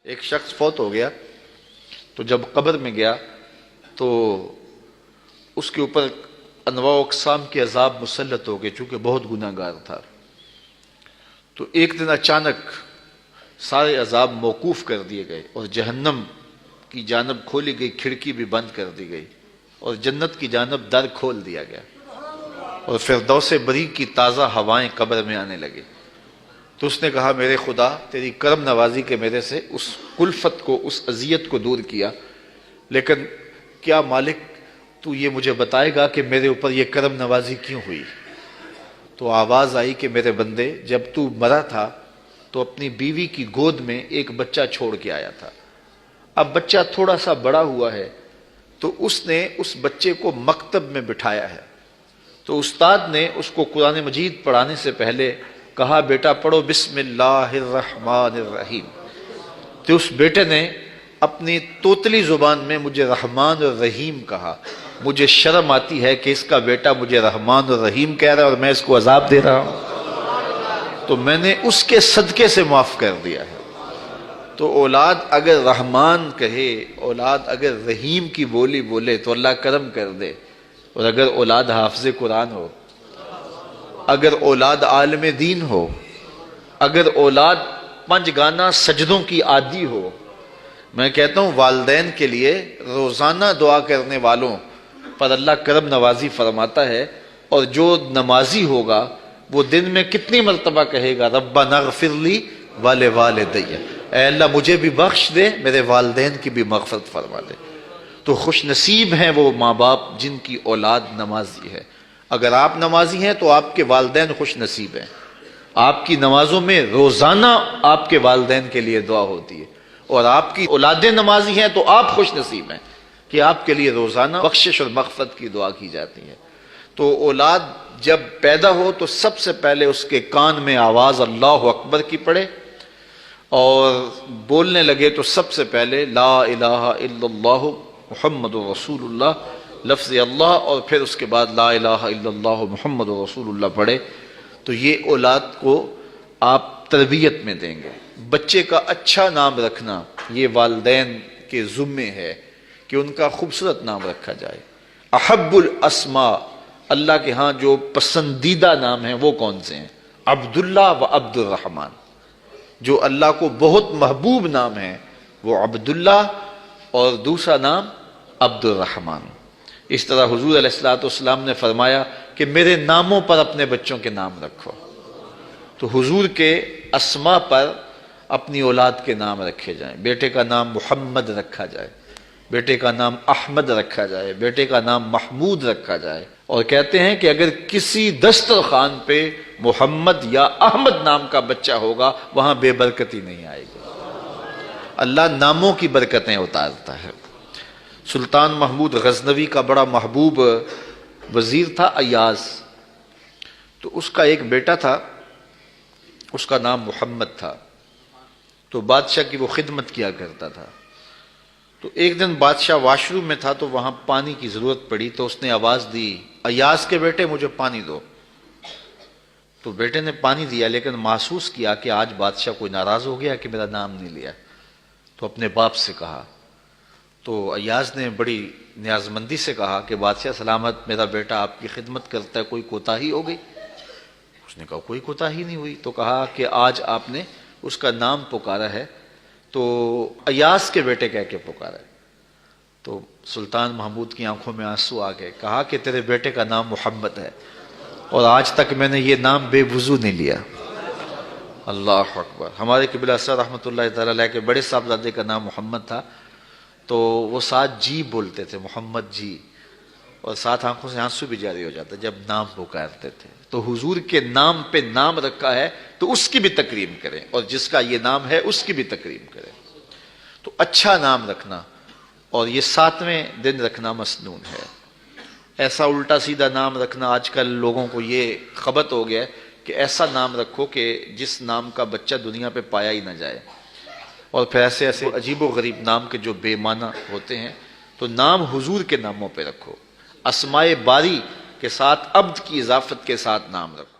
ایک شخص فوت ہو گیا تو جب قبر میں گیا تو اس کے اوپر انواع و اقسام کے عذاب مسلط ہو گئے چونکہ بہت گناہ گار تھا. تو ایک دن اچانک سارے عذاب موقوف کر دیے گئے اور جہنم کی جانب کھولی گئی کھڑکی بھی بند کر دی گئی اور جنت کی جانب در کھول دیا گیا اور فردوس بری کی تازہ ہوائیں قبر میں آنے لگی. تو اس نے کہا میرے خدا تیری کرم نوازی کے میرے سے اس کلفت کو اس اذیت کو دور کیا، لیکن کیا مالک تو یہ مجھے بتائے گا کہ میرے اوپر یہ کرم نوازی کیوں ہوئی؟ تو آواز آئی کہ میرے بندے جب تو مرا تھا تو اپنی بیوی کی گود میں ایک بچہ چھوڑ کے آیا تھا. اب بچہ تھوڑا سا بڑا ہوا ہے تو اس نے اس بچے کو مکتب میں بٹھایا ہے. تو استاد نے اس کو قرآن مجید پڑھانے سے پہلے کہا بیٹا پڑھو بسم اللہ الرحمن الرحیم. تو اس بیٹے نے اپنی توتلی زبان میں مجھے رحمان اور رحیم کہا. مجھے شرم آتی ہے کہ اس کا بیٹا مجھے رحمان اور رحیم کہہ رہا ہے اور میں اس کو عذاب دے رہا ہوں. تو میں نے اس کے صدقے سے معاف کر دیا ہے. تو اولاد اگر رحمان کہے، اولاد اگر رحیم کی بولی بولے تو اللہ کرم کر دے. اور اگر اولاد حافظ قرآن ہو، اگر اولاد عالم دین ہو، اگر اولاد پنج گانا سجدوں کی عادی ہو، میں کہتا ہوں والدین کے لیے روزانہ دعا کرنے والوں پر اللہ کرم نوازی فرماتا ہے. اور جو نمازی ہوگا وہ دن میں کتنی مرتبہ کہے گا ربنا اغفر لی ولوالدی، اے اللہ مجھے بھی بخش دے، میرے والدین کی بھی مغفرت فرما دے. تو خوش نصیب ہیں وہ ماں باپ جن کی اولاد نمازی ہے. اگر آپ نمازی ہیں تو آپ کے والدین خوش نصیب ہیں. آپ کی نمازوں میں روزانہ آپ کے والدین کے لیے دعا ہوتی ہے، اور آپ کی اولادیں نمازی ہیں تو آپ خوش نصیب ہیں کہ آپ کے لیے روزانہ بخشش اور مغفرت کی دعا کی جاتی ہے. تو اولاد جب پیدا ہو تو سب سے پہلے اس کے کان میں آواز اللہ اکبر کی پڑے، اور بولنے لگے تو سب سے پہلے لا الہ الا اللہ محمد رسول اللہ لفظ اللہ، اور پھر اس کے بعد لا الہ الا اللہ محمد رسول اللہ پڑھے. تو یہ اولاد کو آپ تربیت میں دیں گے. بچے کا اچھا نام رکھنا یہ والدین کے ذمے ہے کہ ان کا خوبصورت نام رکھا جائے. احب الاسماء، اللہ کے ہاں جو پسندیدہ نام ہیں وہ کون سے ہیں؟ عبداللہ و عبد الرحمن. جو اللہ کو بہت محبوب نام ہے وہ عبداللہ اور دوسرا نام عبد الرحمن. اس طرح حضور علیہ السلام نے فرمایا کہ میرے ناموں پر اپنے بچوں کے نام رکھو. تو حضور کے اسماء پر اپنی اولاد کے نام رکھے جائیں. بیٹے کا نام محمد رکھا جائے، بیٹے کا نام احمد رکھا جائے، بیٹے کا نام محمود رکھا جائے. اور کہتے ہیں کہ اگر کسی دسترخوان پہ محمد یا احمد نام کا بچہ ہوگا وہاں بے برکتی نہیں آئے گی. اللہ ناموں کی برکتیں اتارتا ہے. سلطان محمود غزنوی کا بڑا محبوب وزیر تھا ایاز. تو اس کا ایک بیٹا تھا، اس کا نام محمد تھا. تو بادشاہ کی وہ خدمت کیا کرتا تھا. تو ایک دن بادشاہ واش روم میں تھا تو وہاں پانی کی ضرورت پڑی. تو اس نے آواز دی ایاز کے بیٹے مجھے پانی دو. تو بیٹے نے پانی دیا لیکن محسوس کیا کہ آج بادشاہ کوئی ناراض ہو گیا کہ میرا نام نہیں لیا. تو اپنے باپ سے کہا. تو ایاز نے بڑی نیازمندی سے کہا کہ بادشاہ سلامت، میرا بیٹا آپ کی خدمت کرتا ہے، کوئی کوتاہی ہو گئی؟ اس نے کہا کوئی کوتاہی نہیں ہوئی. تو کہا کہ آج آپ نے اس کا نام پکارا ہے تو ایاز کے بیٹے کہہ کے پکارا ہے. تو سلطان محمود کی آنکھوں میں آنسو آ گئے. کہا کہ تیرے بیٹے کا نام محمد ہے اور آج تک میں نے یہ نام بے وضو نہیں لیا. اللہ اکبر. ہمارے قبلہ سر رحمۃ اللہ تعالیٰ علیہ کے بڑے صاحبزادے کا نام محمد تھا. تو وہ ساتھ جی بولتے تھے، محمد جی، اور ساتھ آنکھوں سے آنسو بھی جاری ہو جاتا جب نام پکارتے تھے. تو حضور کے نام پہ نام رکھا ہے تو اس کی بھی تکریم کریں، اور جس کا یہ نام ہے اس کی بھی تکریم کریں. تو اچھا نام رکھنا، اور یہ 7ویں دن رکھنا مسنون ہے. ایسا الٹا سیدھا نام رکھنا آج کل لوگوں کو یہ خبط ہو گیا ہے کہ ایسا نام رکھو کہ جس نام کا بچہ دنیا پہ پایا ہی نہ جائے. اور پھر ایسے ایسے عجیب و غریب نام کے جو بے معنی ہوتے ہیں. تو نام حضور کے ناموں پہ رکھو. اسماء باری کے ساتھ عبد کی اضافت کے ساتھ نام رکھو.